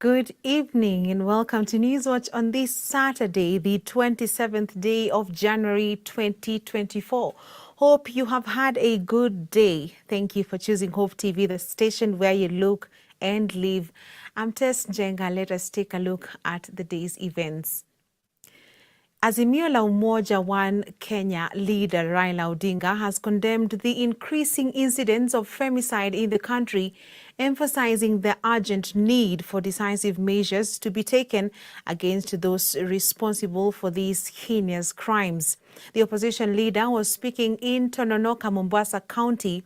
Good evening and welcome to Newswatch on this Saturday, the 27th day of January 2024. Hope you have had a good day. Thank you for choosing Hope TV, the station where you look and live. I'm Tess Njenga. Let us take a look at the day's events. Azimio la Umoja One Kenya leader Raila Odinga has condemned the increasing incidents of femicide in the country, emphasizing the urgent need for decisive measures to be taken against those responsible for these heinous crimes. The opposition leader was speaking in Tononoka, Mombasa County,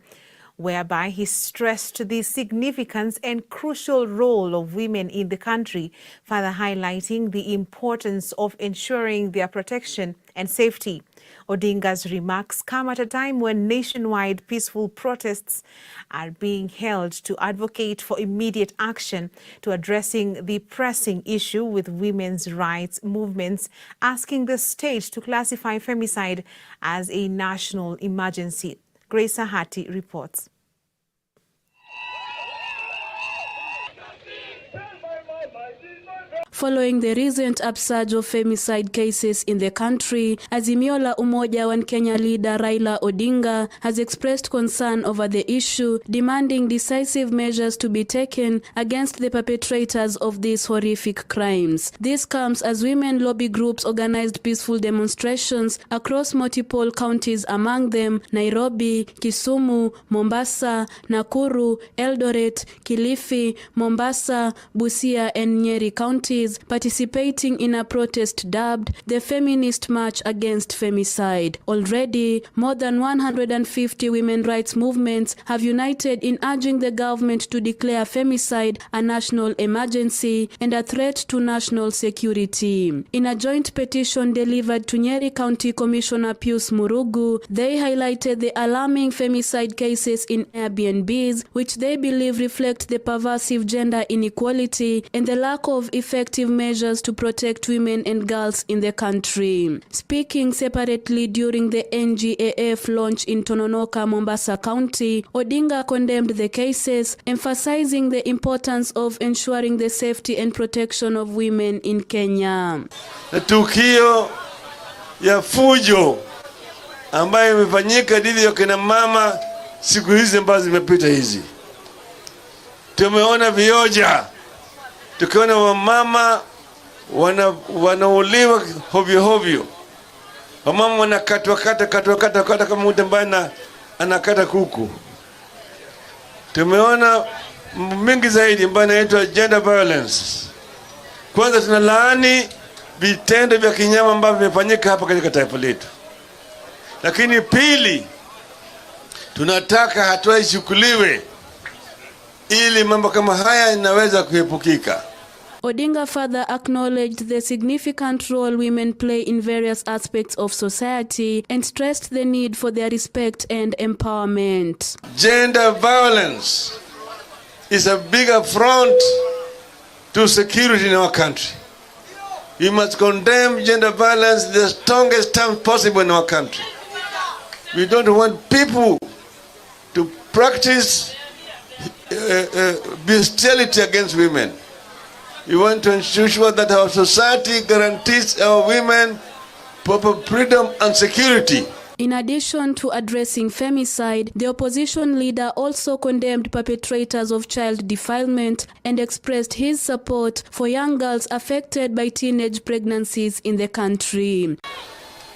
whereby he stressed the significance and crucial role of women in the country, further highlighting the importance of ensuring their protection and safety. Odinga's remarks come at a time when nationwide peaceful protests are being held to advocate for immediate action to addressing the pressing issue, with women's rights movements asking the state to classify femicide as a national emergency. Grace Ahati reports. Following the recent upsurge of femicide cases in the country, Azimio la Umoja One Kenya leader Raila Odinga has expressed concern over the issue, demanding decisive measures to be taken against the perpetrators of these horrific crimes. This comes as women lobby groups organized peaceful demonstrations across multiple counties, among them Nairobi, Kisumu, Mombasa, Nakuru, Eldoret, Kilifi, Mombasa, Busia and Nyeri counties, participating in a protest dubbed the Feminist March Against Femicide. Already, more than 150 women rights movements have united in urging the government to declare femicide a national emergency and a threat to national security. In a joint petition delivered to Nyeri County Commissioner Pius Murugu, they highlighted the alarming femicide cases in Airbnbs, which they believe reflect the pervasive gender inequality and the lack of effective measures to protect women and girls in the country. Speaking separately during the NGAF launch in Tononoka, Mombasa County, Odinga condemned the cases, emphasizing the importance of ensuring the safety and protection of women in Kenya. Tukio ya fujo ambayo imefanyika dhidi ya kina mama siku hizi ambazo zimepita hizi. Tumeona vioja, tukiona wamama wanauliwa hovyo hovyo. Wamama wanakatwa kata kama mtu ambaye anakata kuku. Tumeona mingi zaidi ambayo inaitwa gender violence. Kwanza tunalaani vitendo vya kinyama ambavyo vimefanyika hapa katika taifa letu. Lakini pili, tunataka hatua ichukuliwe ili mambo kama haya inaweza kuepukika. Odinga further acknowledged the significant role women play in various aspects of society and stressed the need for their respect and empowerment. Gender violence is a big affront to security in our country. We must condemn gender violence in the strongest terms possible in our country. We don't want people to practice bestiality against women. We want to ensure that our society guarantees our women proper freedom and security. In addition to addressing femicide, the opposition leader also condemned perpetrators of child defilement and expressed his support for young girls affected by teenage pregnancies in the country.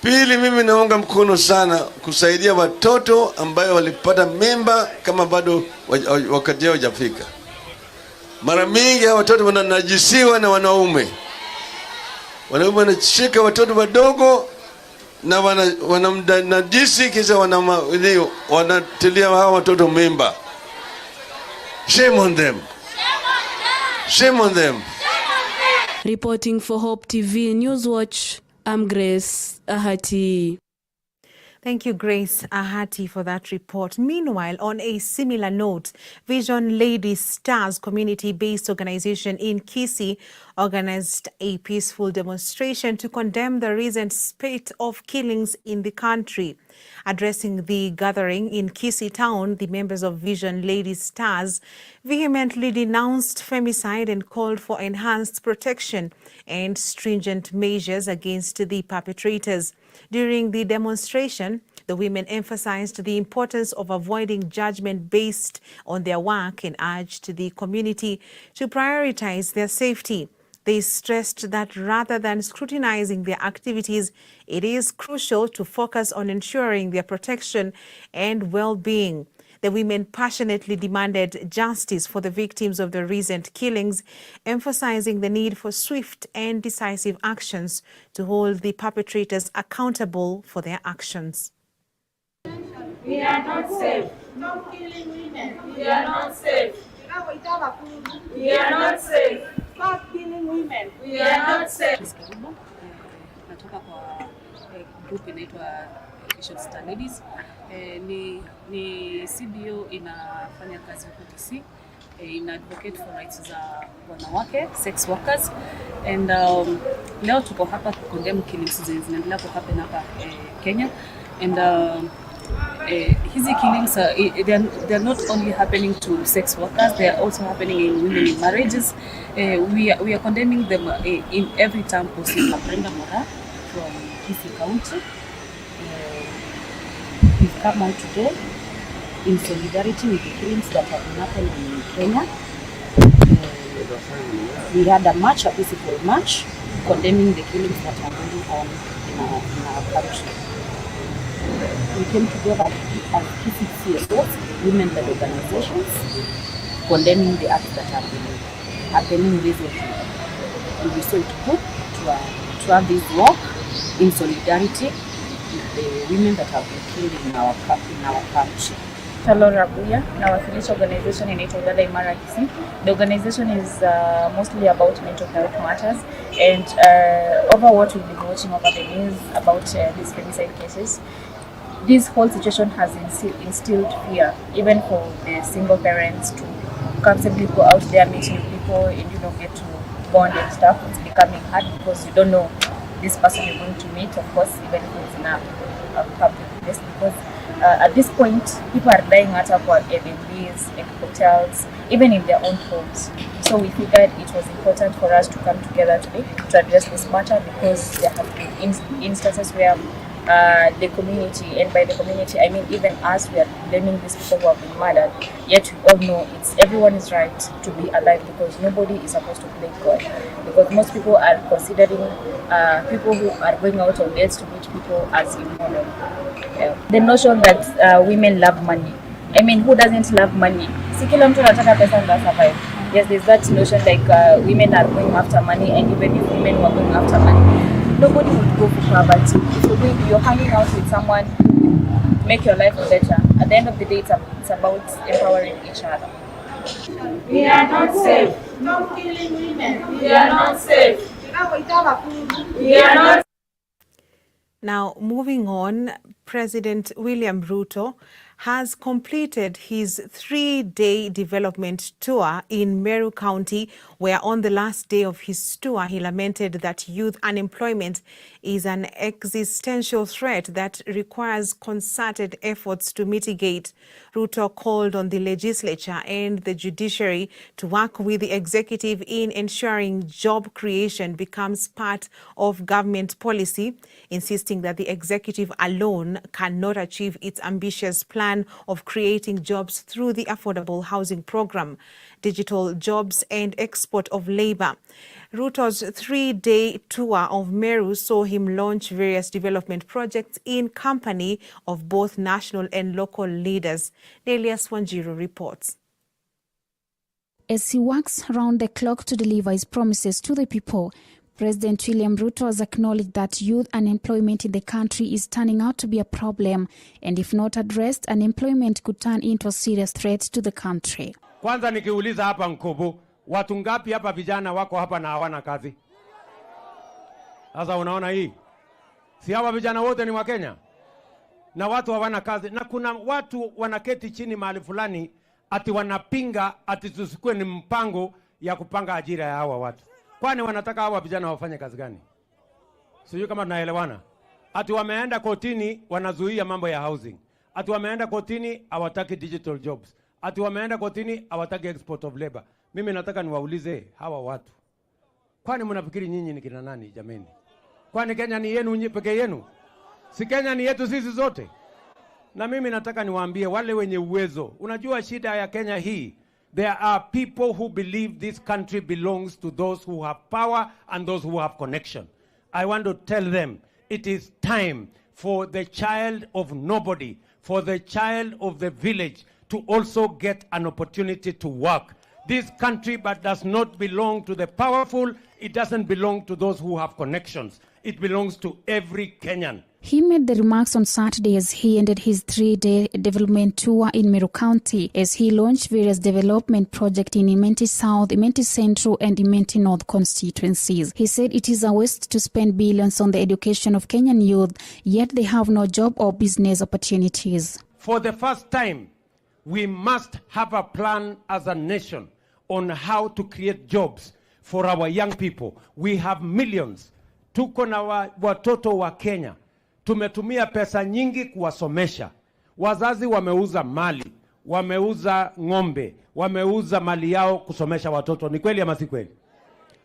Pili, mimi naunga mkono sana kusaidia watoto ambayo walipata mimba kama bado wakati yao hujafika. Mara mingi hawa watoto wananajisiwa na wanaume. Wanaume wanashika watoto wadogo na wanamnajisi kisha wanatilia hawa watoto mimba. Shame on them. Shame on them. Reporting for Hope TV Newswatch, I'm Grace Ahati. Thank you, Grace Ahati, for that report. Meanwhile, on a similar note, Vision Lady Stars community-based organization in Kisii organized a peaceful demonstration to condemn the recent spate of killings in the country. Addressing the gathering in Kisii town, the members of Vision Lady Stars vehemently denounced femicide and called for enhanced protection and stringent measures against the perpetrators. During the demonstration, the women emphasized the importance of avoiding judgment based on their work and urged the community to prioritize their safety. They stressed that rather than scrutinizing their activities, it is crucial to focus on ensuring their protection and well-being. The women passionately demanded justice for the victims of the recent killings, emphasizing the need for swift and decisive actions to hold the perpetrators accountable for their actions. We are not safe. No killing women. We are not safe. We are not safe. Stop killing women. We are not safe. Natoka kwa group inaitwa Star Ladies. Ni CBO inafanya kazi huko Kisii. Ina advocate for rights za wanawake, sex workers. And leo tuko hapa ku condemn killings zinaendelea kwa happen hapa Kenya. And hizi killings they're not only happening to sex workers, they are also happening in women in marriages. We are condemning them in every term possible. Brenda Mora from Kisii County. We've come out today in solidarity with the killings that have been happening in Kenya. We had a march, a peaceful march, condemning the killings that are going on in our country. We came together as CSOs, women-led organizations, condemning the acts that have been happening recently. We saw it good to have this walk in solidarity with the women that have been killed in our country. Hello Rabuya, nawakilisha organization inaitwa Dada Imara Kisii. The organization is mostly about mental health matters, and over what we've been watching over the news about these femicide cases, this whole situation has instilled fear, even for the single parents to comfortably go out there, meet new people, and get to bond and stuff. It's becoming hard because you don't know this person you're going to meet, of course, even if it's in a public place, because at this point, people are dying out of Airbnbs and hotels, even in their own homes. So we figured it was important for us to come together today to address this matter, because there have been instances where the community, and by the community I mean even us, we are blaming these people who have been murdered, yet we all know everyone is right to be alive, because nobody is supposed to play God, because most people are considering people who are going out on dates to meet people as immoral. The notion that women love money, I mean, who doesn't love money? Si kila mtu anataka pesa ndio survive. Yes, there's that notion like women are going after money, and even if women were going after money, nobody would go for poverty. If you're hanging out with someone, make your life better. At the end of the day, it's about empowering each other. We are not safe. Stop killing women. We are not safe. We are not. Now, moving on, President William Ruto has completed his 3-day development tour in Meru County, where on the last day of his tour, he lamented that youth unemployment is an existential threat that requires concerted efforts to mitigate. Ruto called on the legislature and the judiciary to work with the executive in ensuring job creation becomes part of government policy, insisting that the executive alone cannot achieve its ambitious plan of creating jobs through the affordable housing program, digital jobs and export of labor. Ruto's 3-day tour of Meru saw him launch various development projects in company of both national and local leaders. Delias Wanjiru reports. As he works around the clock to deliver his promises to the people, President William Ruto has acknowledged that youth unemployment in the country is turning out to be a problem, and if not addressed, unemployment could turn into a serious threat to the country. Kwanza nikiuliza hapa Nkubu, watu ngapi hapa vijana wako hapa na hawana kazi? Sasa unaona hii? Si hawa vijana wote ni wa Kenya? Na watu hawana kazi. Na kuna watu wanaketi chini mahali fulani ati wanapinga ati tusikue ni mpango ya kupanga ajira ya hawa watu. Kwani wanataka hawa vijana wafanye kazi gani? Sijui kama tunaelewana. Ati wameenda kotini wanazuia mambo ya housing. Ati wameenda kotini hawataki digital jobs. Ati wameenda kotini hawataki export of labor. Mimi nataka niwaulize hawa watu. Kwani mnafikiri nyinyi ni kina nani jameni? Kwani Kenya ni yenu peke yenu? Si Kenya ni yetu sisi zote? Na mimi nataka niwaambie wale wenye uwezo. Unajua shida ya Kenya hii, there are people who believe this country belongs to those who have power and those who have connection. I want to tell them it is time for the child of nobody, for the child of the village to also get an opportunity to work. This country but does not belong to the powerful. It doesn't belong to those who have connections. It belongs to every Kenyan. He made the remarks on Saturday as he ended his 3-day development tour in Meru County as he launched various development projects in Imenti South, Imenti Central and Imenti North constituencies. He said it is a waste to spend billions on the education of Kenyan youth, yet they have no job or business opportunities. For the first time, we must have a plan as a nation on how to create jobs for our young people. We have millions. Tuko na watoto wa Kenya. Tumetumia pesa nyingi kuwasomesha. Wazazi wameuza mali, wameuza ng'ombe, wameuza mali yao kusomesha watoto. Ni kweli ama si kweli?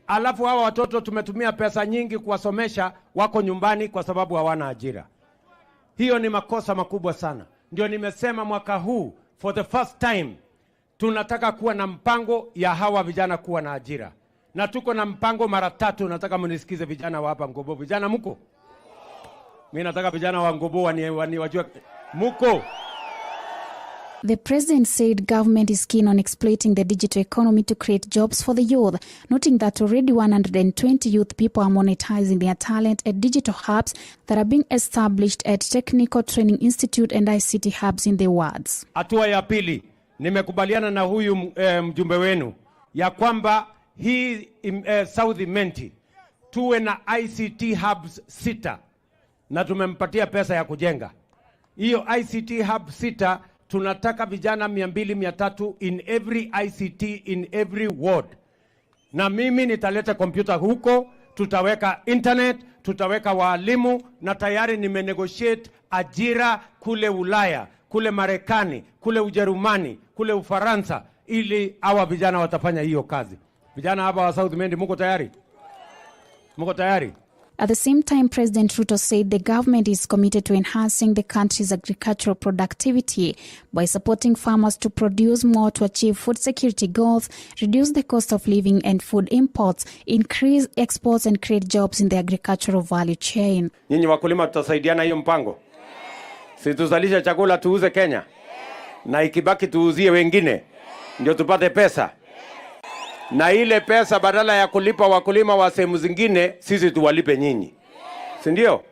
Alafu hawa watoto tumetumia pesa nyingi kuwasomesha, wako nyumbani kwa sababu hawana ajira. Hiyo ni makosa makubwa sana. Ndio nimesema mwaka huu, for the first time, tunataka kuwa na mpango ya hawa vijana kuwa na ajira. Na tuko na mpango mara 3, nataka mnisikize vijana wa hapa Ngobo. Vijana mko? Mimi nataka vijana wa Ngobo wajue muko. The president said government is keen on exploiting the digital economy to create jobs for the youth, noting that already 120 youth people are monetizing their talent at digital hubs that are being established at Technical Training Institute and ICT hubs in the wards. Hatua ya pili, nimekubaliana na huyu mjumbe wenu ya kwamba hii South Imenti tuwe na ICT hubs 6 na tumempatia pesa ya kujenga. Hiyo ICT hub 6 tunataka vijana 200-300 in every ICT in every ward. Na mimi nitaleta kompyuta huko, tutaweka internet, tutaweka walimu na tayari nimenegotiate ajira kule Ulaya, kule Marekani, kule Ujerumani, kule Ufaransa ili hawa vijana watafanya hiyo kazi. Vijana hapa wa South Mendi muko tayari? Muko tayari? At the same time, President Ruto said the government is committed to enhancing the country's agricultural productivity by supporting farmers to produce more to achieve food security goals, reduce the cost of living and food imports, increase exports and create jobs in the agricultural value chain. Nyinyi wakulima tutasaidiana hiyo mpango? Si tuzalisha chakula tuuze Kenya? Na ikibaki tuuzie wengine? Ndio tupate pesa? Na ile pesa badala ya kulipa wakulima wa sehemu zingine, sisi tuwalipe nyinyi. Si ndio?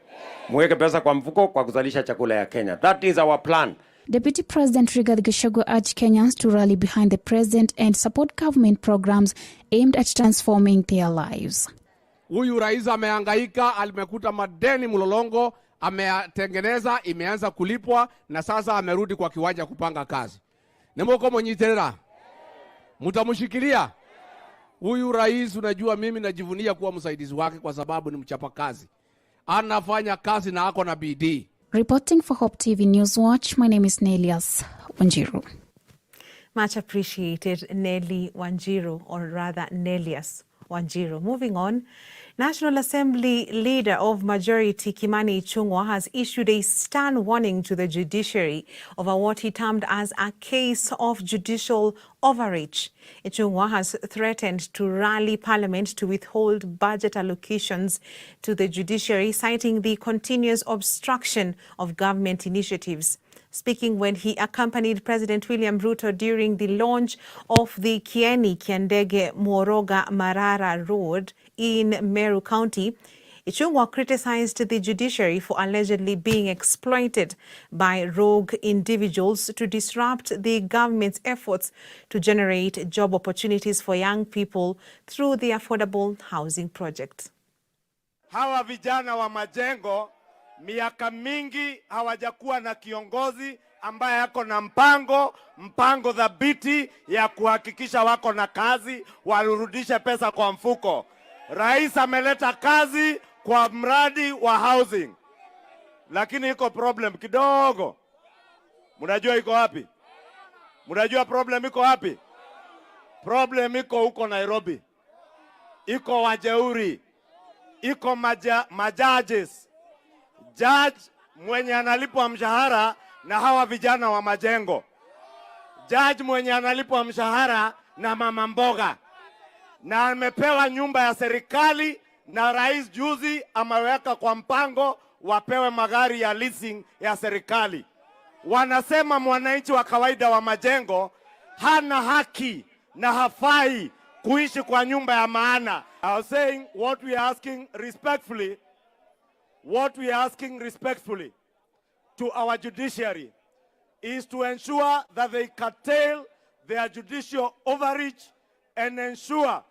Muweke pesa kwa mfuko kwa kuzalisha chakula ya Kenya. That is our plan. Deputy President Rigathi Gachagua urged Kenyans to rally behind the president and support government programs aimed at transforming their lives. Huyu rais amehangaika, alimekuta madeni mlolongo, ametengeneza, imeanza kulipwa na sasa amerudi kwa kiwanja kupanga kazi. Nemoko monyiterera. Mutamushikilia. Huyu rais, unajua mimi najivunia kuwa msaidizi wake kwa sababu ni mchapa kazi. Anafanya kazi na ako na bidii. Reporting for Hope TV Newswatch, my name is Nelias Wanjiru. Much appreciated, Nelly Wanjiru, or rather Nelias Wanjiru. Moving on, National Assembly Leader of Majority Kimani Ichung'wah has issued a stern warning to the judiciary over what he termed as a case of judicial overreach. Ichung'wah has threatened to rally Parliament to withhold budget allocations to the judiciary, citing the continuous obstruction of government initiatives. Speaking when he accompanied President William Ruto during the launch of the Kieni Kiandege Moroga Marara Road in Meru County, Ichung'wah criticized the judiciary for allegedly being exploited by rogue individuals to disrupt the government's efforts to generate job opportunities for young people through the affordable housing project. Hawa vijana wa majengo miaka mingi hawajakuwa na kiongozi ambaye yako na mpango dhabiti ya kuhakikisha wako na kazi, warudishe pesa kwa mfuko. Rais ameleta kazi kwa mradi wa housing, lakini iko problem kidogo. Mnajua iko wapi? Mnajua problem iko wapi? Problem iko huko Nairobi. Iko wajeuri. Iko majudges. Judge mwenye analipwa mshahara na hawa vijana wa majengo. Judge mwenye analipwa mshahara na mama mboga. Na amepewa nyumba ya serikali na rais juzi ameweka kwa mpango wapewe magari ya leasing ya serikali. Wanasema mwananchi wa kawaida wa majengo hana haki na hafai kuishi kwa nyumba ya maana. I was saying what we are asking respectfully to our judiciary is to ensure that they curtail their judicial overreach and ensure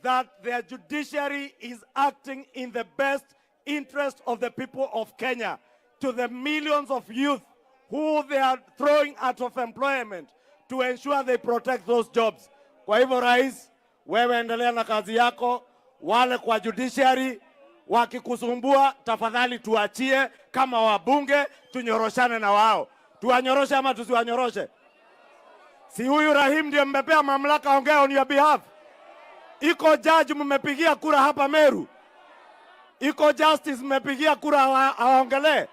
that their judiciary is acting in the best interest of the people of Kenya, to the millions of youth who they are throwing out of employment, to ensure they protect those jobs. Kwa hivyo rais, wewe endelea na kazi yako. Wale kwa judiciary wakikusumbua, tafadhali tuachie kama wabunge, tunyoroshane na wao. Tuwanyoroshe ama tusiwanyoroshe? Si huyu Rahim ndiye mmepea mamlaka ongea on your behalf? Iko judge mmepigia kura hapa Meru? Iko justice mmepigia kura aongelee?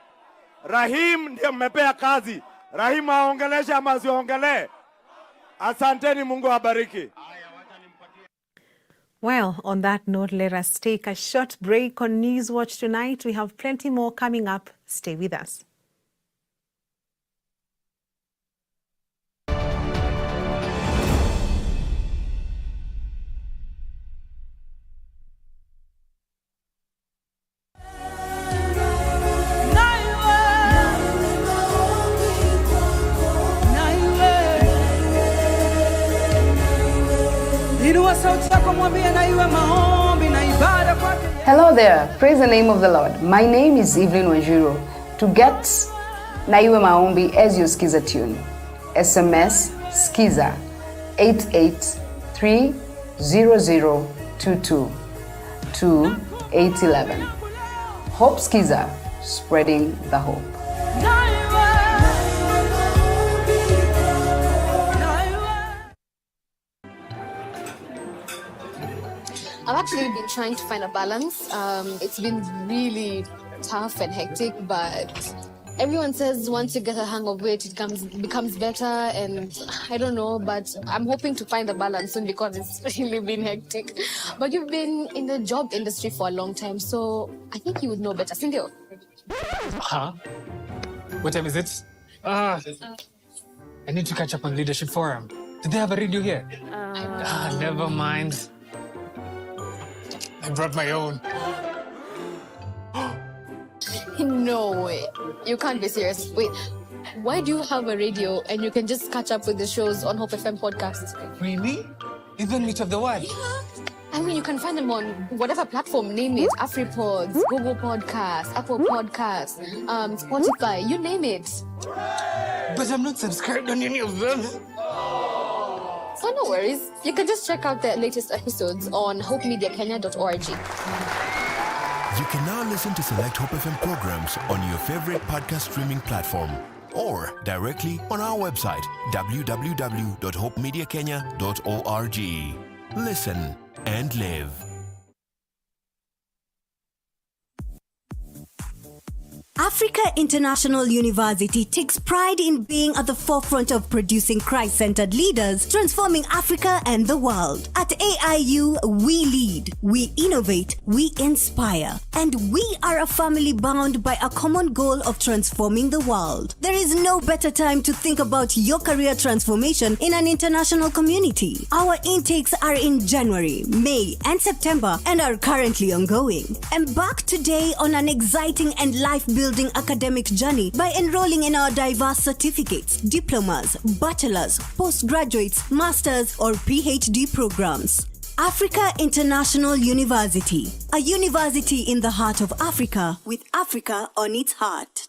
Rahim ndiye mmepea kazi. Rahim aongeleshe ama asiongelee? Asanteni, Mungu awabariki. Well, on that note, let us take a short break on Newswatch tonight. We have plenty more coming up. Stay with us. Hello there, praise the name of the Lord. My name is Evelyn Wanjiru. To get Naiwe Maombi as your skiza tune, SMS skiza 8830022 to 811. Hope Skiza, spreading the hope. I've actually been trying to find a balance. It's been really tough and hectic, but everyone says once you get a hang of it, it becomes better, and I don't know, but I'm hoping to find a balance soon because it's really been hectic. But you've been in the job industry for a long time, so I think you would know better. Cindy? Huh? What time is it? I need to catch up on Leadership Forum. Do they have a radio here? Never mind. I brought my own. No way. You can't be serious. Wait, why do you have a radio and you can just catch up with the shows on Hope FM podcast? Really? Even Meet of the One? Yeah. I mean, you can find them on whatever platform, name it. AfriPods, Google Podcasts, Apple Podcasts, Spotify, you name it. But I'm not subscribed on any of them. So no worries. You can just check out the latest episodes on hopemediakenya.org. You can now listen to select Hope FM programs on your favorite podcast streaming platform or directly on our website, www.hopemediakenya.org. Listen and live. Africa International University takes pride in being at the forefront of producing Christ-centered leaders, transforming Africa and the world. At AIU, we lead, we innovate, we inspire, and we are a family bound by a common goal of transforming the world. There is no better time to think about your career transformation in an international community. Our intakes are in January, May, and September and are currently ongoing. Embark today on an exciting and life-building academic journey by enrolling in our diverse certificates, diplomas, bachelor's, postgraduates, master's, or PhD programs. Africa International University, a university in the heart of Africa with Africa on its heart.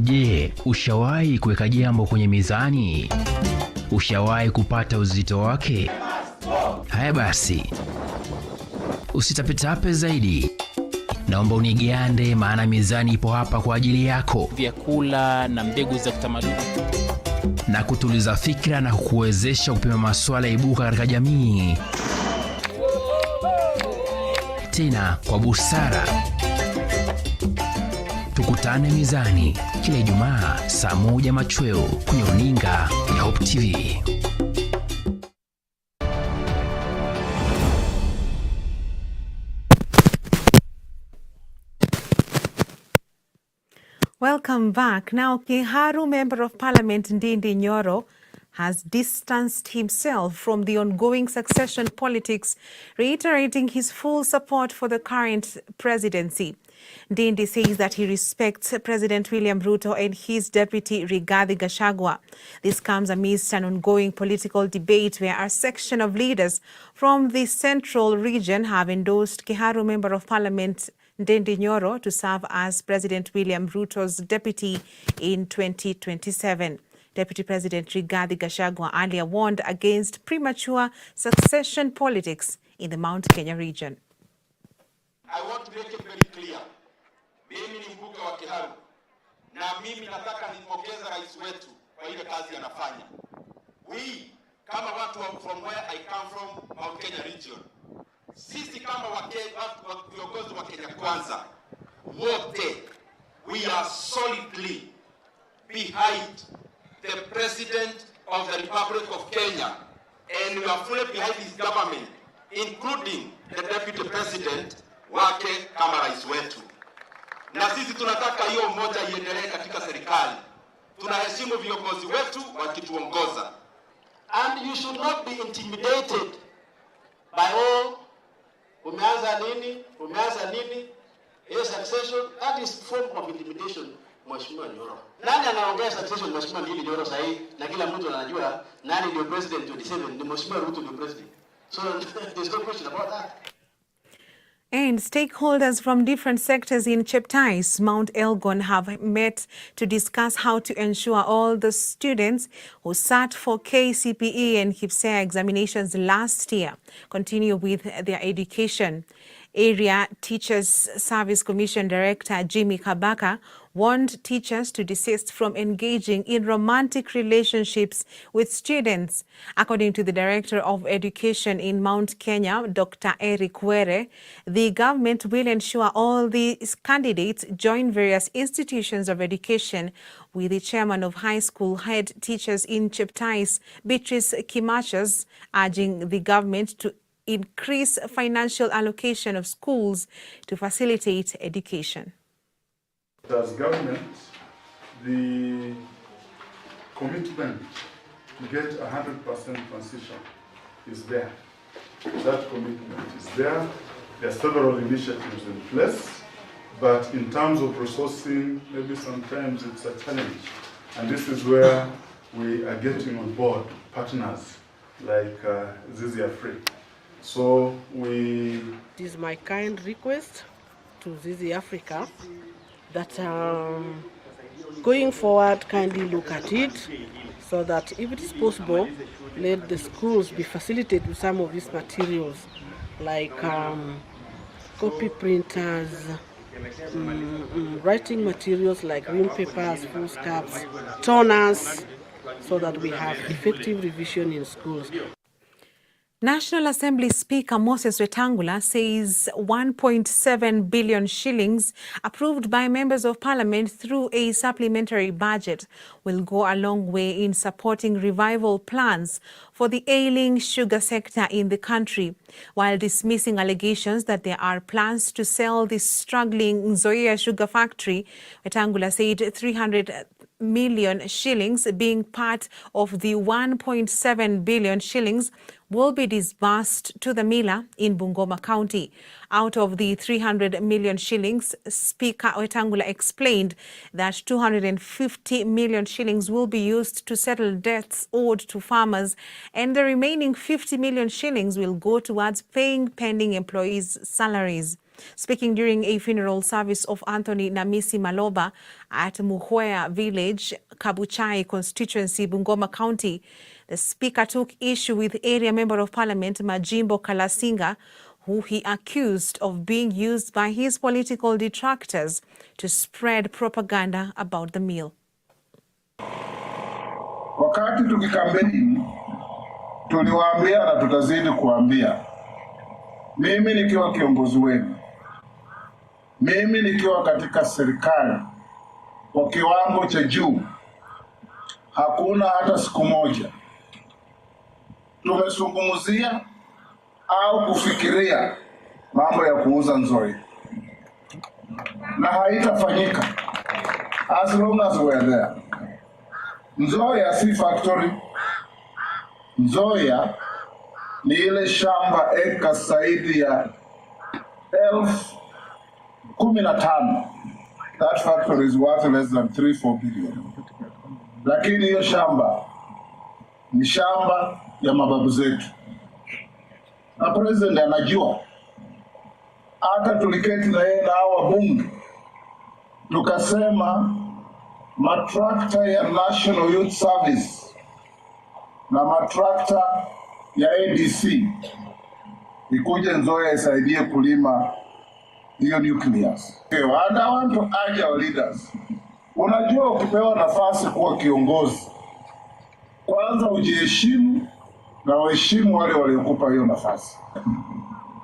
Je, ushawahi kuweka jambo kwenye mizani? Ushawahi kupata uzito wake? Haya basi, usitapetape zaidi. Naomba unigande, maana mizani ipo hapa kwa ajili yako. Vyakula na mbegu za kitamaduni, na kutuliza fikra na kukuwezesha kupima masuala ibuka katika jamii, tena kwa busara. Tukutane mizani kila Ijumaa saa 1 machweo kwenye runinga ya Hope TV. Welcome back. Now, Karu Member of Parliament Ndindi Nyoro has distanced himself from the ongoing succession politics, reiterating his full support for the current presidency. Ndindi says that he respects President William Ruto and his deputy Rigathi Gachagua. This comes amidst an ongoing political debate where a section of leaders from the central region have endorsed Karu Member of Parliament Ndindi Nyoro to serve as President William Ruto's deputy in 2027. Deputy President Rigathi Gachagua earlier warned against premature succession politics in the Mount Kenya region. I want to make it very clear. Mimi ni mbunge wa Karu na mimi nataka nipongeze rais wetu kwa ile kazi anafanya. We kama watu from where I come from, Mount Kenya region, sisi kama viongozi wa Kenya Kwanza wote, we are solidly behind the President of the Republic of Kenya, and we are fully behind his government, including the Deputy President wake kama rais wetu. Na sisi tunataka hiyo moja iendelee katika serikali. Tunaheshimu viongozi wetu wakituongoza. And you should not be intimidated by all umeanza nini, a succession. That is form of intimidation, Mheshimiwa Nyoro. Nani anaongea succession Mheshimiwa Ndindi Nyoro sahi, na kila mtu anajua nani ndio president 27, ni Mheshimiwa Ruto ndio president. So there's no question about that. And stakeholders from different sectors in Cheptais, Mount Elgon, have met to discuss how to ensure all the students who sat for KCPE and KPSEA examinations last year continue with their education. Area Teachers Service Commission Director Jimmy Kabaka warned teachers to desist from engaging in romantic relationships with students. According to the Director of Education in Mount Kenya, Dr. Eric Were, the government will ensure all these candidates join various institutions of education, with the chairman of high school head teachers in Cheptais, Beatrice Kimachas, urging the government to increase financial allocation of schools to facilitate education. As government, the commitment to get 100% transition is there. That commitment is there. There are several initiatives in place, but in terms of resourcing, maybe sometimes it's a challenge. And this is where we are getting on board partners like Zizi are free. So It is my kind request to Zizi Africa that going forward, kindly look at it so that if it is possible, let the schools be facilitated with some of these materials like copy printers, writing materials like green papers, foolscaps, toners, so that we have effective revision in schools. National Assembly Speaker Moses Wetangula says 1.7 billion shillings approved by members of parliament through a supplementary budget will go a long way in supporting revival plans for the ailing sugar sector in the country. While dismissing allegations that there are plans to sell the struggling Nzoia sugar factory, Wetangula said 300 million shillings, being part of the 1.7 billion shillings, will be disbursed to the miller in Bungoma County. Out of the 300 million shillings, Speaker Wetangula explained that 250 million shillings will be used to settle debts owed to farmers, and the remaining 50 million shillings will go towards paying pending employees' salaries. Speaking during a funeral service of Anthony Namisi Maloba at Muhwea Village, Kabuchai constituency, Bungoma County, the speaker took issue with area member of parliament Majimbo Kalasinga, who he accused of being used by his political detractors to spread propaganda about the meal. Wakati tukikampeni tuliwaambia na tutazidi kuambia, mimi nikiwa kiongozi wenu, mimi nikiwa katika serikali kwa kiwango cha juu, hakuna hata siku moja tumezungumzia au kufikiria mambo ya kuuza Nzoia, na haitafanyika as long as we are there. Nzoia si factory. Nzoia ni ile shamba eka zaidi ya 15,000. That factory is worth less than 3-4 billion. Lakini hiyo shamba ni shamba ya mababu zetu. Na president anajua. Hata tuliketi na yeye na hawa bunge, tukasema matrakta ya National Youth Service na matrakta ya ADC ikuje Nzoia isaidie kulima hiyo nucleus. And I want to urge our leaders. Unajua ukipewa nafasi kuwa kiongozi, kwanza ujiheshimu na waheshimu wale waliokupa hiyo nafasi.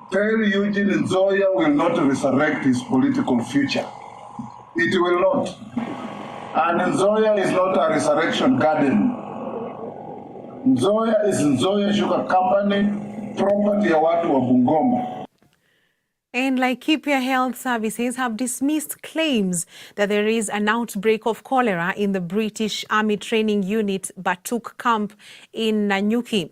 Tell Eugene Nzoia will not resurrect his political future. It will not. And Nzoia is not a resurrection garden. Nzoia is Nzoia Sugar Company, property ya watu wa Bungoma. And Laikipia Health Services have dismissed claims that there is an outbreak of cholera in the British Army Training Unit Batuk Camp in Nanyuki.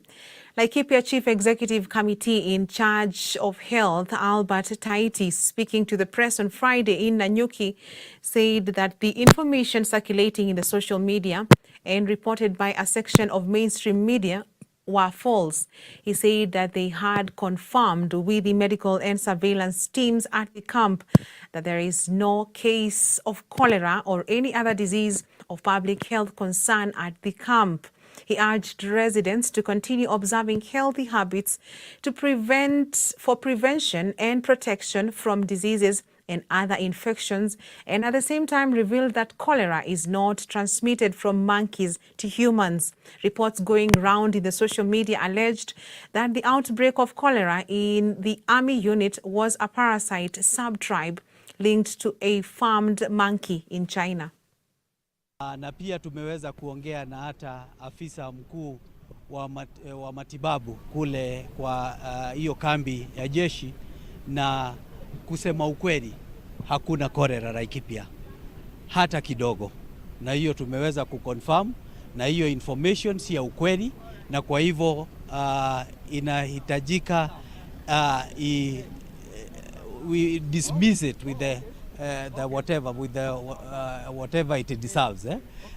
Laikipia Chief Executive Committee in charge of health, Albert Taiti, speaking to the press on Friday in Nanyuki, said that the information circulating in the social media and reported by a section of mainstream media were false. He said that they had confirmed with the medical and surveillance teams at the camp that there is no case of cholera or any other disease of public health concern at the camp. He urged residents to continue observing healthy habits for prevention and protection from diseases and other infections, and at the same time revealed that cholera is not transmitted from monkeys to humans. Reports going round in the social media alleged that the outbreak of cholera in the army unit was a parasite subtribe linked to a farmed monkey in China. Na pia tumeweza kuongea na hata afisa mkuu wa matibabu kule kwa hiyo kambi ya jeshi, na kusema ukweli hakuna cholera Laikipia hata kidogo, na hiyo tumeweza kuconfirm, na hiyo information si ya ukweli, na kwa hivyo inahitajika we dismiss it with the whatever it deserves.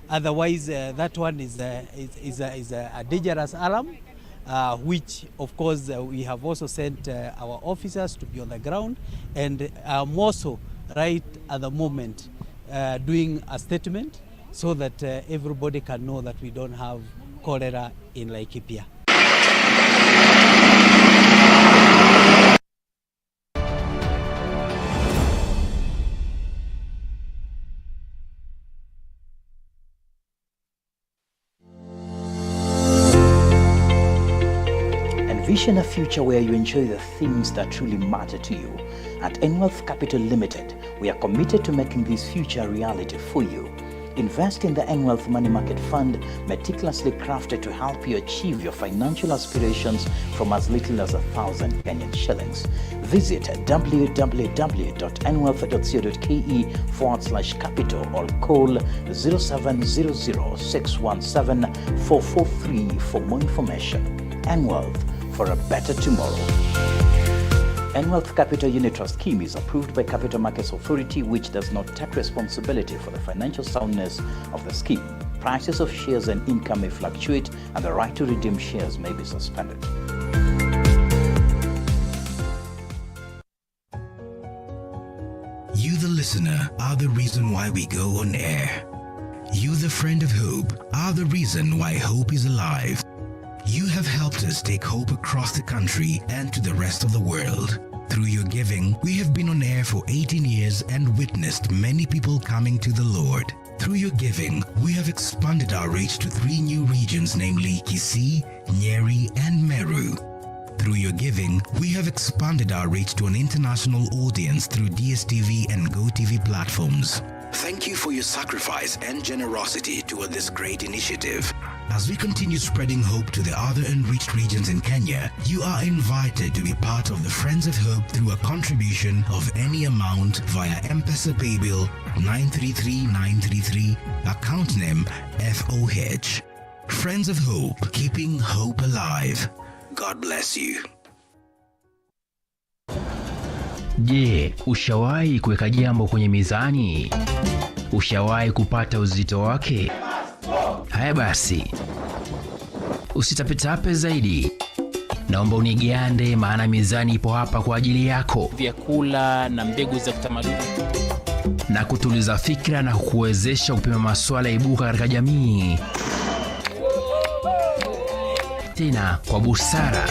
Otherwise, that one is a dangerous alarm, which of course we have also sent our officers to be on the ground, and I'm also right at the moment doing a statement so that everybody can know that we don't have cholera in Laikipia. Envision a future where you enjoy the things that truly matter to you. At Enwealth Capital Limited, we are committed to making this future a reality for you. Invest in the Enwealth Money Market Fund, meticulously crafted to help you achieve your financial aspirations from as little as 1,000 Kenyan shillings. Visit www.enwealth.co.ke/capital or call 0700-617-443 for more information. Enwealth, for a better tomorrow. Enwealth Capital Unit Trust Scheme is approved by Capital Markets Authority, which does not take responsibility for the financial soundness of the scheme. Prices of shares and income may fluctuate, and the right to redeem shares may be suspended. You, the listener, are the reason why we go on air. You, the friend of hope, are the reason why hope is alive. You have helped us take hope across the country and to the rest of the world. Through your giving, we have been on air for 18 years and witnessed many people coming to the Lord. Through your giving, we have expanded our reach to 3 new regions, namely Kisii, Nyeri, and Meru. Through your giving, we have expanded our reach to an international audience through DSTV and GoTV platforms. Thank you for your sacrifice and generosity toward this great initiative. As we continue spreading hope to the other unreached regions in Kenya, you are invited to be part of the Friends of Hope through a contribution of any amount via M-Pesa Paybill 933933, account name FOH. Friends of Hope, keeping hope alive. God bless you. Je, ushawahi kuweka jambo kwenye mizani? Ushawahi kupata uzito wake? Haya basi, usitapetape zaidi. Naomba unigande, maana mizani ipo hapa kwa ajili yako. Vyakula na mbegu za kitamaduni, na kutuliza fikra na kukuwezesha kupima masuala ibuka katika jamii, tena kwa busara.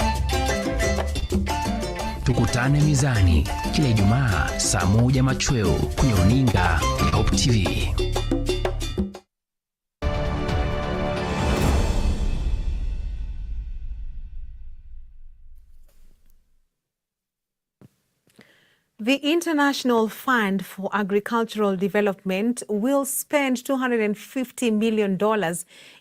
Tukutane mizani kila Ijumaa saa 1 machweo kwenye runinga ya Hope TV. The International Fund for Agricultural Development will spend $250 million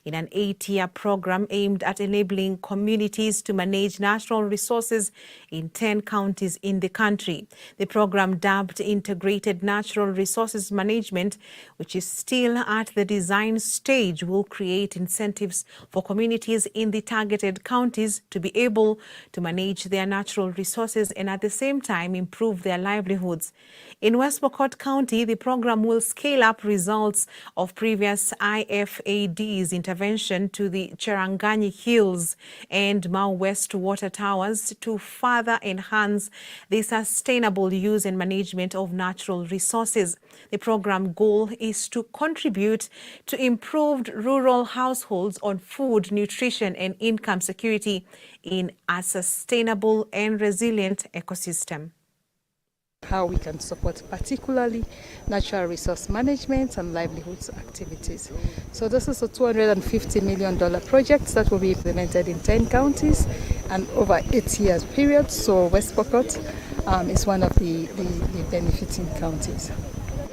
in an 8-year program aimed at enabling communities to manage natural resources in 10 counties in the country. The program, dubbed Integrated Natural Resources Management, which is still at the design stage, will create incentives for communities in the targeted counties to be able to manage their natural resources and at the same time improve their livelihoods. In West Pokot County, the program will scale up results of previous IFAD's intervention to the Cherangani Hills and Mau West water towers to further enhance the sustainable use and management of natural resources. The program goal is to contribute to improved rural households on food, nutrition, and income security in a sustainable and resilient ecosystem. How we can support particularly natural resource management and livelihoods activities. So this is a $250 million project that will be implemented in 10 counties and over 8 years period. So West Pokot is one of the benefiting counties.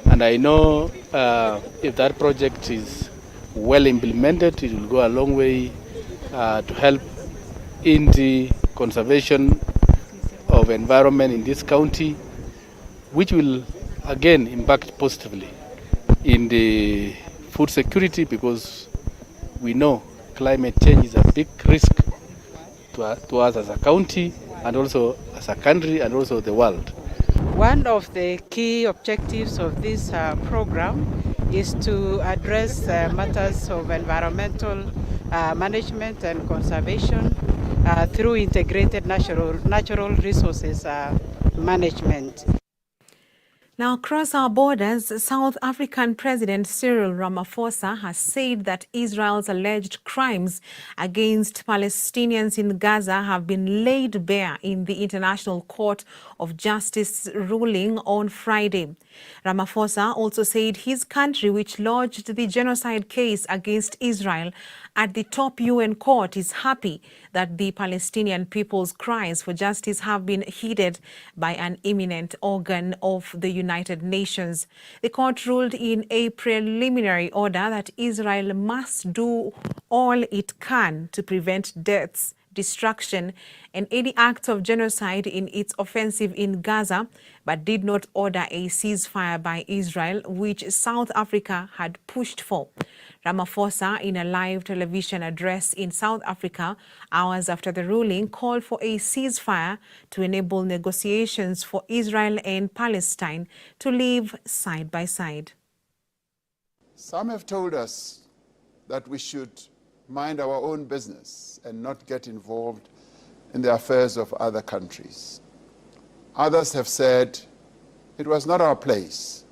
And I know if that project is well implemented, it will go a long way to help in the conservation of environment in this county, which will again impact positively in the food security, because we know climate change is a big risk to us as a county and also as a country and also the world. One of the key objectives of this program is to address matters of environmental management and conservation, through integrated natural resources management. Now, across our borders, South African President Cyril Ramaphosa has said that Israel's alleged crimes against Palestinians in Gaza have been laid bare in the International Court of Justice ruling on Friday. Ramaphosa also said his country, which lodged the genocide case against Israel at the top UN court, is happy that the Palestinian people's cries for justice have been heeded by an eminent organ of the United Nations. The court ruled in a preliminary order that Israel must do all it can to prevent deaths, destruction, and any acts of genocide in its offensive in Gaza, but did not order a ceasefire by Israel, which South Africa had pushed for. Ramaphosa, in a live television address in South Africa hours after the ruling, called for a ceasefire to enable negotiations for Israel and Palestine to live side by side. Some have told us that we should mind our own business and not get involved in the affairs of other countries. Others have said it was not our place.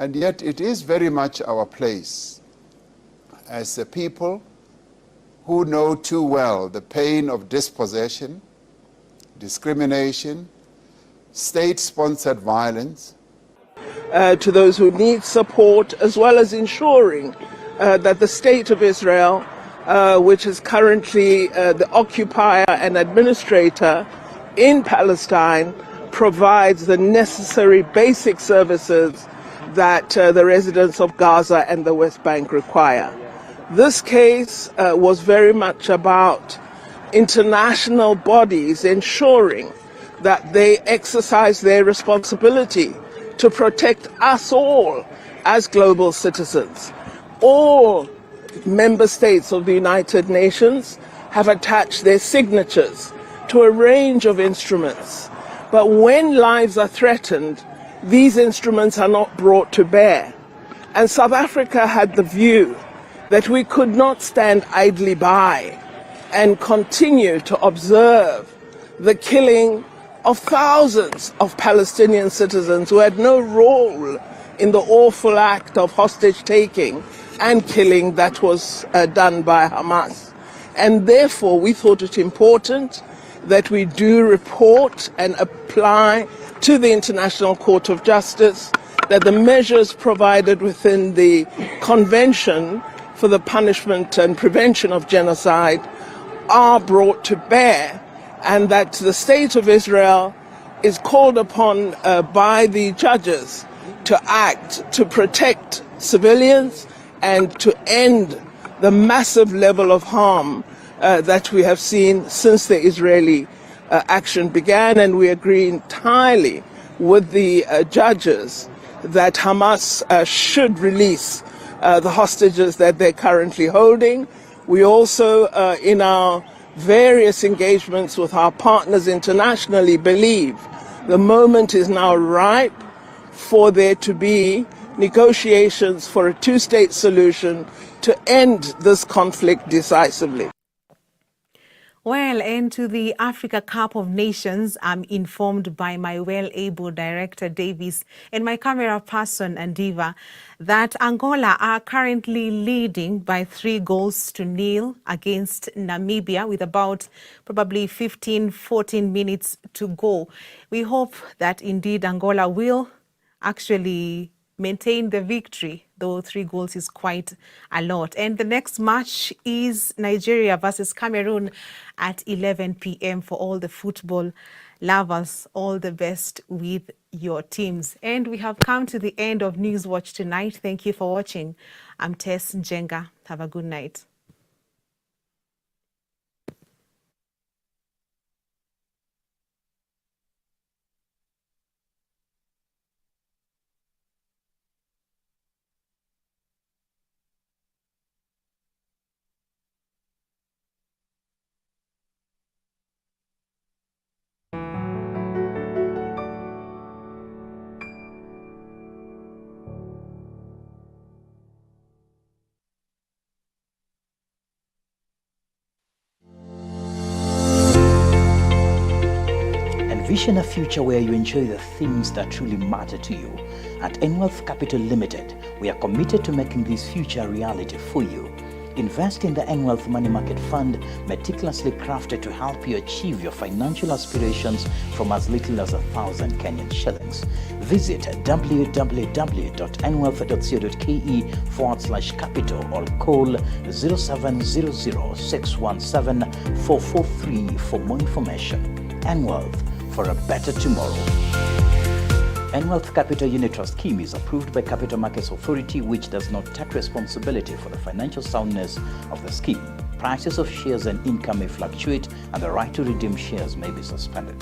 And yet it is very much our place as a people who know too well the pain of dispossession, discrimination, state-sponsored violence. To those who need support, as well as ensuring that the State of Israel, which is currently the occupier and administrator in Palestine, provides the necessary basic services that the residents of Gaza and the West Bank require. This case was very much about international bodies ensuring that they exercise their responsibility to protect us all as global citizens. All member states of the United Nations have attached their signatures to a range of instruments. But when lives are threatened, these instruments are not brought to bear. And South Africa had the view that we could not stand idly by and continue to observe the killing of thousands of Palestinian citizens who had no role in the awful act of hostage-taking and killing that was done by Hamas. And therefore, we thought it important that we do report and apply to the International Court of Justice that the measures provided within the Convention for the Punishment and Prevention of Genocide are brought to bear, and that the State of Israel is called upon by the judges to act to protect civilians and to end the massive level of harm that we have seen since the Israeli action began. And we agree entirely with the judges that Hamas should release the hostages that they're currently holding. We also, in our various engagements with our partners internationally, believe the moment is now ripe for there to be negotiations for a two-state solution to end this conflict decisively. Well, and to the Africa Cup of Nations, I'm informed by my well-able director Davis and my camera person Andiva that Angola are currently leading by 3-0 against Namibia with about probably 14 minutes to go. We hope that indeed Angola will actually maintain the victory, though 3 goals is quite a lot. And the next match is Nigeria versus Cameroon at 11 p.m. for all the football lovers. All the best with your teams. And we have come to the end of Newswatch tonight. Thank you for watching. I'm Tess Njenga. Have a good night. Envision a future where you enjoy the things that truly matter to you. At Enwealth Capital Limited, we are committed to making this future a reality for you. Invest in the Enwealth Money Market Fund, meticulously crafted to help you achieve your financial aspirations from as little as 1,000 Kenyan shillings. Visit www.enwealth.co.ke/capital or call 0700-617-443 for more information. Enwealth, for a better tomorrow. Enwealth Capital Unit Trust Scheme is approved by Capital Markets Authority, which does not take responsibility for the financial soundness of the scheme. Prices of shares and income may fluctuate, and the right to redeem shares may be suspended.